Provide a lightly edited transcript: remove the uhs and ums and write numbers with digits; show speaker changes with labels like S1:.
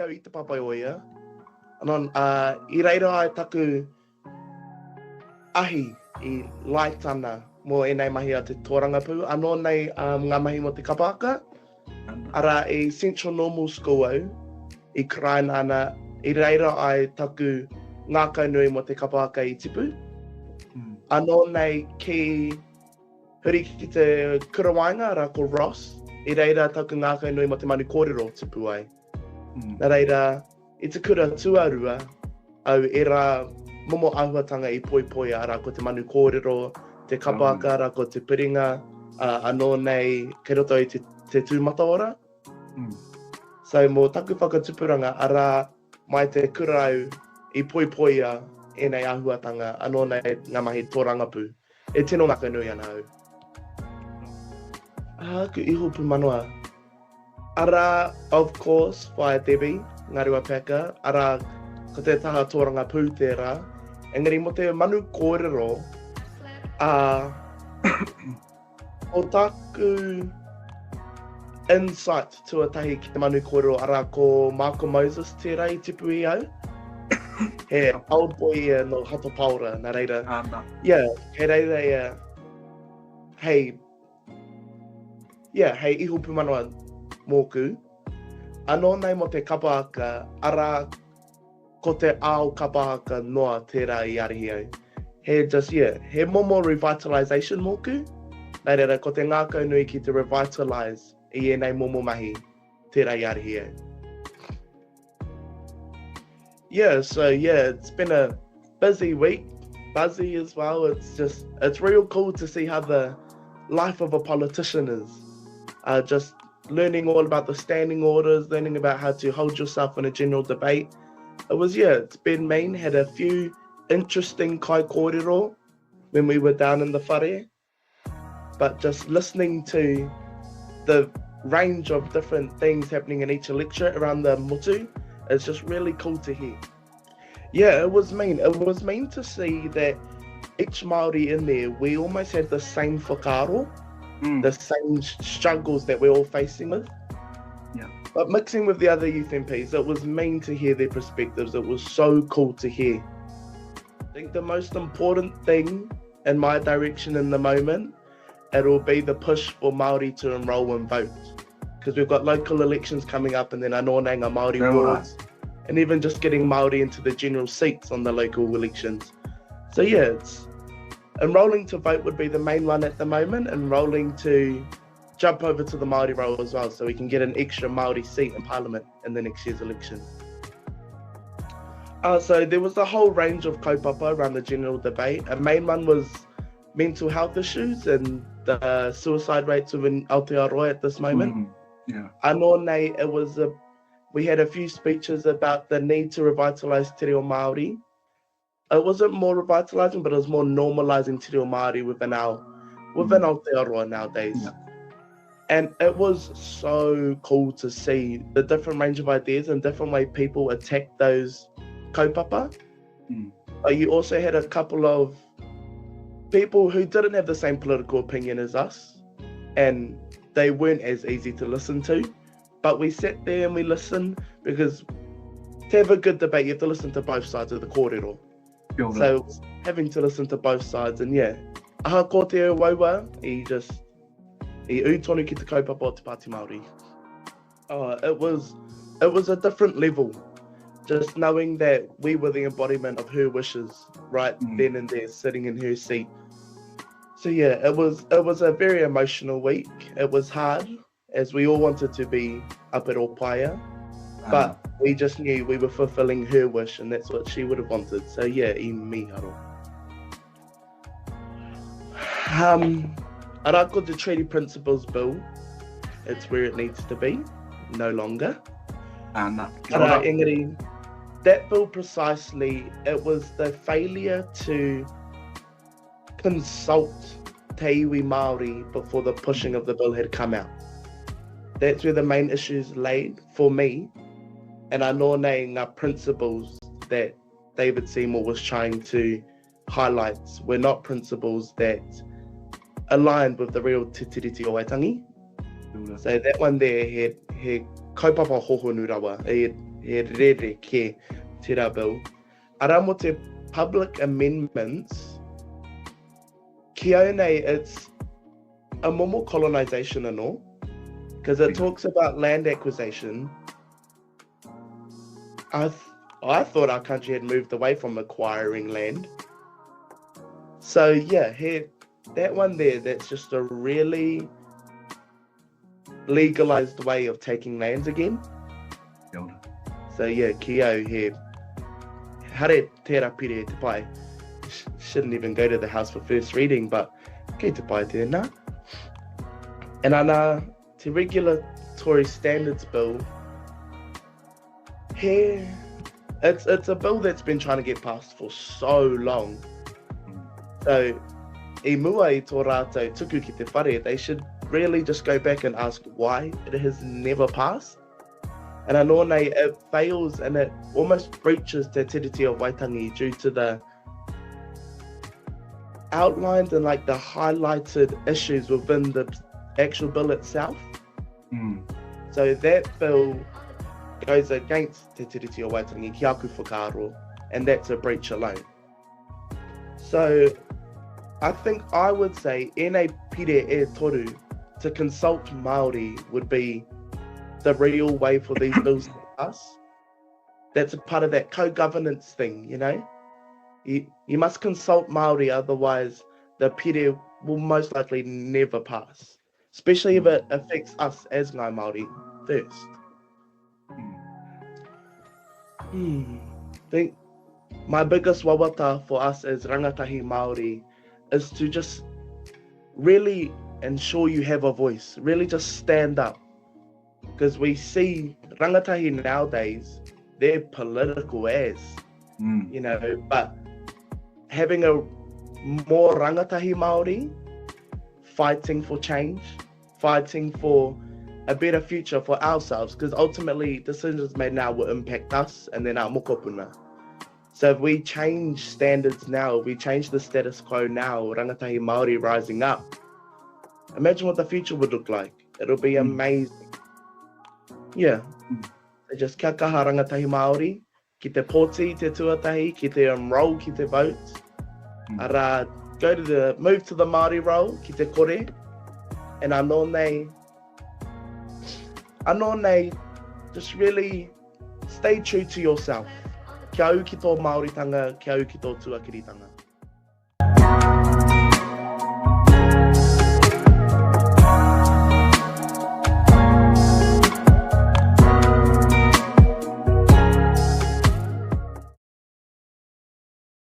S1: au I te papai o ia. Anon, I reira ai taku ahi I laitana mo enei mahi a te tōrangapū. Anō nei ngā mahi mo te kapaka. Ara I Central Normal School au, I Kraina ana, I reira ai taku ngā kaunui mo te kapaka I tipu. Anō nei ki huri ki te kurawainga ara ko Ross, I reira taku ngā kaunui mo te manu kōrero tipu ai. Nā reira, I te kura tuarua, au e rā momo āhuatanga I poi ara ko te manu kōrero, te kapaka ara ko te piringa, anō nei kei roto I te tūmata ora. So mō taku whakatupuranga ara mai te kurau I poi enei āhuatanga, anō nei ngā mahi tōrangapū. E tino ngā kaunui ana au. Ku iho pūmanoa. Ara, of course, whae Debbie, ngā rewa peka, ara ko te taha tōranga pū tērā. Engari mo te manu kōrero, o taku insight tuatahi ki te manu kōrero ara ko Marco Moses tērā I tipu I au. He old boy no hato paura, nā reira. Yeah, he reira hei iho pūmanoa mōku. Anō nei mo te kapahaka, ara ko te ao kapahaka noa tērā I arihi au. He momo revitalisation mōku. Nā reira, ko te ngā kaunui ki te revitalise I enei momo mahi tērā I arihi au. It's been a busy week, buzzy as well. It's real cool to see how the life of a politician is. Just learning all about the standing orders, learning about how to hold yourself in a general debate. It's been mean, had a few interesting kai kōrero when we were down in the whare. But just listening to the range of different things happening in each electorate around the motu, it's just really cool to hear. Yeah, it was mean. It was mean to see that each Māori in there, we almost had the same whakaaro, the same struggles that we're all facing with. Yeah. But mixing with the other youth MPs, it was mean to hear their perspectives. It was so cool to hear. I think the most important thing in my direction in the moment, it'll be the push for Māori to enrol and vote. Because we've got local elections coming up and then anō nei ngā Māori wards. And even just getting Māori into the general seats on the local elections. So it's enrolling to vote would be the main one at the moment, enrolling to jump over to the Māori role as well, so we can get an extra Māori seat in Parliament in the next year's election. So there was a whole range of kaupapa around the general debate. A main one was mental health issues and the suicide rates within Aotearoa at this moment. Anō nei, we had a few speeches about the need to revitalise te reo Māori. It wasn't more revitalising, but it was more normalising te reo Māori within Aotearoa nowadays. And it was so cool to see the different range of ideas and different way people attack those kaupapa. You also had a couple of people who didn't have the same political opinion as us, and they weren't as easy to listen to. But we sat there and we listened, because to have a good debate, you have to listen to both sides of the kōrero. So having to listen to both sides, and aha ko te waua, I tonu ki te kaupapa o te Paati Māori. It was a different level, just knowing that we were the embodiment of her wishes right then and there, sitting in her seat. So it was a very emotional week. It was hard, as we all wanted to be up at Opaia, but we just knew we were fulfilling her wish, and that's what she would have wanted. So I miharo. Arako, the Treaty Principles Bill, it's where it needs to be, no longer. Engari, that bill precisely, it was the failure to consult te iwi Māori before the pushing of the bill had come out. That's where the main issues laid for me, and anō nei ngā principles that David Seymour was trying to highlight were not principles that aligned with the real te tiriti o Waitangi. So that one there had kaupapa hohonu rawa. he rere ke tērā bill. Ara mo te public amendments, ki au nei, it's a momo colonisation anō, because it talks about land acquisition. I thought our country had moved away from acquiring land. So yeah, here, that one there, that's just a really legalised way of taking lands again. So yeah, ki au he hare tērā pire te pai. Shouldn't even go to the House for first reading, but kei te pai tēnā. And ana te regulatory standards bill, here, it's a bill that's been trying to get passed for so long. So, I mua I tō rātou tuku ki te whare, they should really just go back and ask why it has never passed. And I know nei, it fails and it almost breaches te tiriti o Waitangi due to the outlined and like the highlighted issues within the actual bill itself. So that bill goes against te tiriti o Waitangi ki aku whakaaro, and that's a breach alone. So I think I would say ēnei pire e toru, to consult Māori would be the real way for these bills to pass. That's a part of that co-governance thing, you know? You must consult Māori, otherwise the pire will most likely never pass, especially if it affects us as Ngāi Māori first. I think my biggest wawata for us as rangatahi Māori is to just really ensure you have a voice, really just stand up. Because we see rangatahi nowadays, they're political as, you know, but having a more rangatahi Māori fighting for change, fighting for a better future for ourselves, because ultimately decisions made now will impact us and then our mokopuna. So if we change standards now, we change the status quo now, rangatahi Māori rising up, imagine what the future would look like. It'll be amazing. Yeah. So just kia kaha rangatahi Māori, ki te pōti, te tuatahi, ki te enroll, ki te vote. Ara, move to the Māori role, ki te kore. And anō nei, just really stay true to yourself. Kia au ki tō Māoritanga, kia au ki tō tuakiritanga.